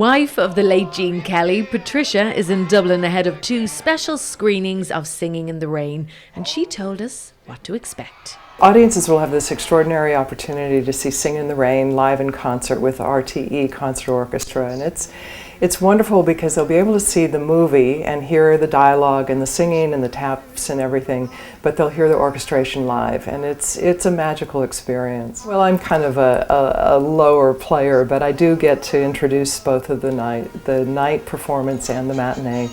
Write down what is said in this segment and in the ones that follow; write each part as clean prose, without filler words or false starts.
Wife of the late Gene Kelly, Patricia is in Dublin ahead of 2 special screenings of Singing in the Rain, and she told us what to expect. Audiences will have this extraordinary opportunity to see Sing in the Rain live in concert with RTE Concert Orchestra, and it's wonderful because they'll be able to see the movie and hear the dialogue and the singing and the taps and everything, but they'll hear the orchestration live, and it's a magical experience. Well, I'm kind of a lower player, but I do get to introduce both of the night performance and the matinee.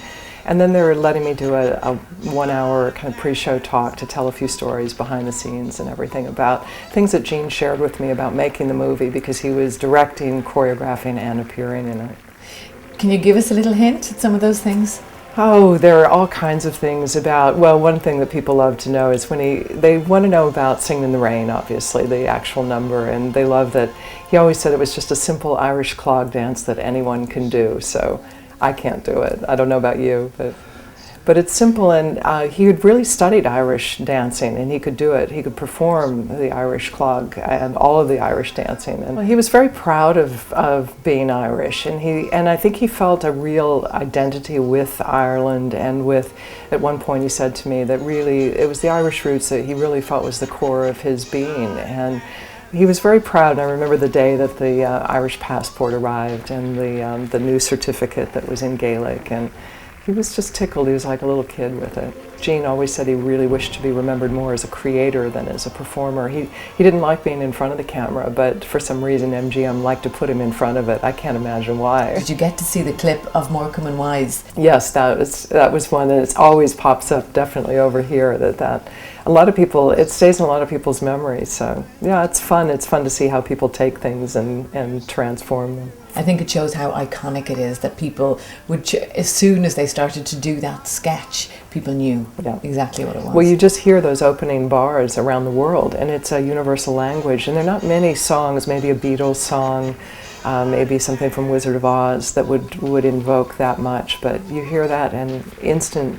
And then they're letting me do a 1-hour kind of pre-show talk to tell a few stories behind the scenes and everything about things that Gene shared with me about making the movie, because he was directing, choreographing, and appearing in it. Can you give us a little hint at some of those things? Oh, there are all kinds of things about, well, one thing that people love to know is they want to know about Singing in the Rain, obviously, the actual number, and they love that he always said it was just a simple Irish clog dance that anyone can do, so I can't do it. I don't know about you, but it's simple, and he had really studied Irish dancing, and he could do it. He could perform the Irish clog and all of the Irish dancing. And he was very proud of being Irish, and I think he felt a real identity with Ireland, and at one point he said to me that really it was the Irish roots that he really felt was the core of his being. And he was very proud, and I remember the day that the Irish passport arrived and the new certificate that was in Gaelic, and he was just tickled. He was like a little kid with it. Gene always said he really wished to be remembered more as a creator than as a performer. He didn't like being in front of the camera, but for some reason MGM liked to put him in front of it. I can't imagine why. Did you get to see the clip of Morecambe and Wise? Yes, that was one that it always pops up, definitely over here. That a lot of people, it stays in a lot of people's memories. So yeah, it's fun. It's fun to see how people take things and transform them. I think it shows how iconic it is that people would, as soon as they started to do that sketch, people knew exactly what it was. Well, you just hear those opening bars around the world, and it's a universal language, and there are not many songs, maybe a Beatles song, maybe something from Wizard of Oz that would invoke that much, but you hear that and instant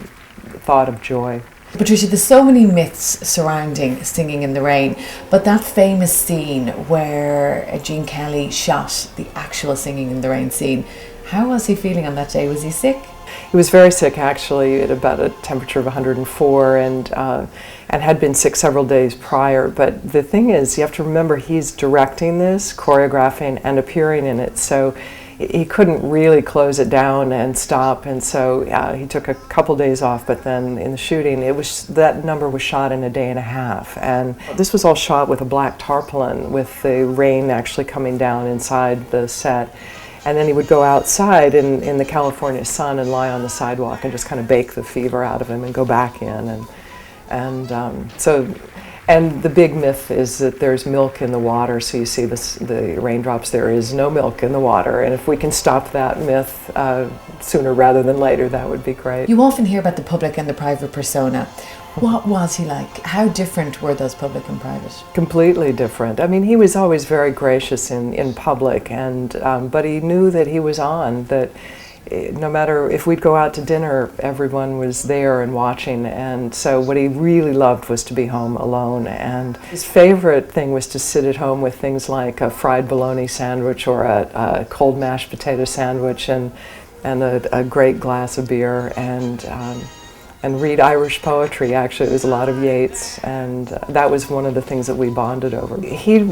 thought of joy. Patricia, there's so many myths surrounding Singing in the Rain, but that famous scene where Gene Kelly shot the actual Singing in the Rain scene, how was he feeling on that day? Was he sick? He was very sick, actually, at about a temperature of 104, and had been sick several days prior. But the thing is, you have to remember, he's directing this, choreographing, and appearing in it, so he couldn't really close it down and stop, and so he took a couple days off. But then in the shooting, that number was shot in a day and a half, and this was all shot with a black tarpaulin, with the rain actually coming down inside the set. And then he would go outside in the California sun and lie on the sidewalk and just kind of bake the fever out of him and go back in, and the big myth is that there's milk in the water, so you see the raindrops. There is no milk in the water, and if we can stop that myth sooner rather than later, that would be great. You often hear about the public and the private persona. What was he like? How different were those public and private? Completely different. I mean, he was always very gracious in public, but he knew that he was on, that no matter if we'd go out to dinner, everyone was there and watching, and so what he really loved was to be home alone. And his favorite thing was to sit at home with things like a fried bologna sandwich or a cold mashed potato sandwich and a great glass of beer and read Irish poetry. Actually, it was a lot of Yeats, and that was one of the things that we bonded over. He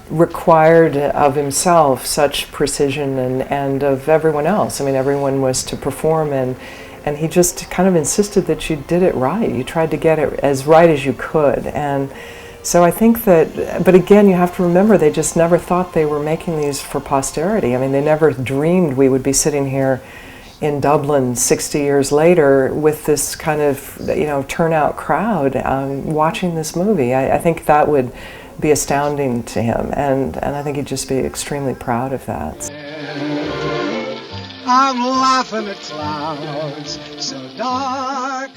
required of himself such precision and of everyone else. I mean, everyone was to perform, and he just kind of insisted that you did it right. You tried to get it as right as you could. And so I think that, but again, you have to remember, they just never thought they were making these for posterity. I mean, they never dreamed we would be sitting here in Dublin 60 years later with this kind of, turnout crowd watching this movie. I think that would be astounding to him, and I think he'd just be extremely proud of that. I'm laughing at clouds so dark.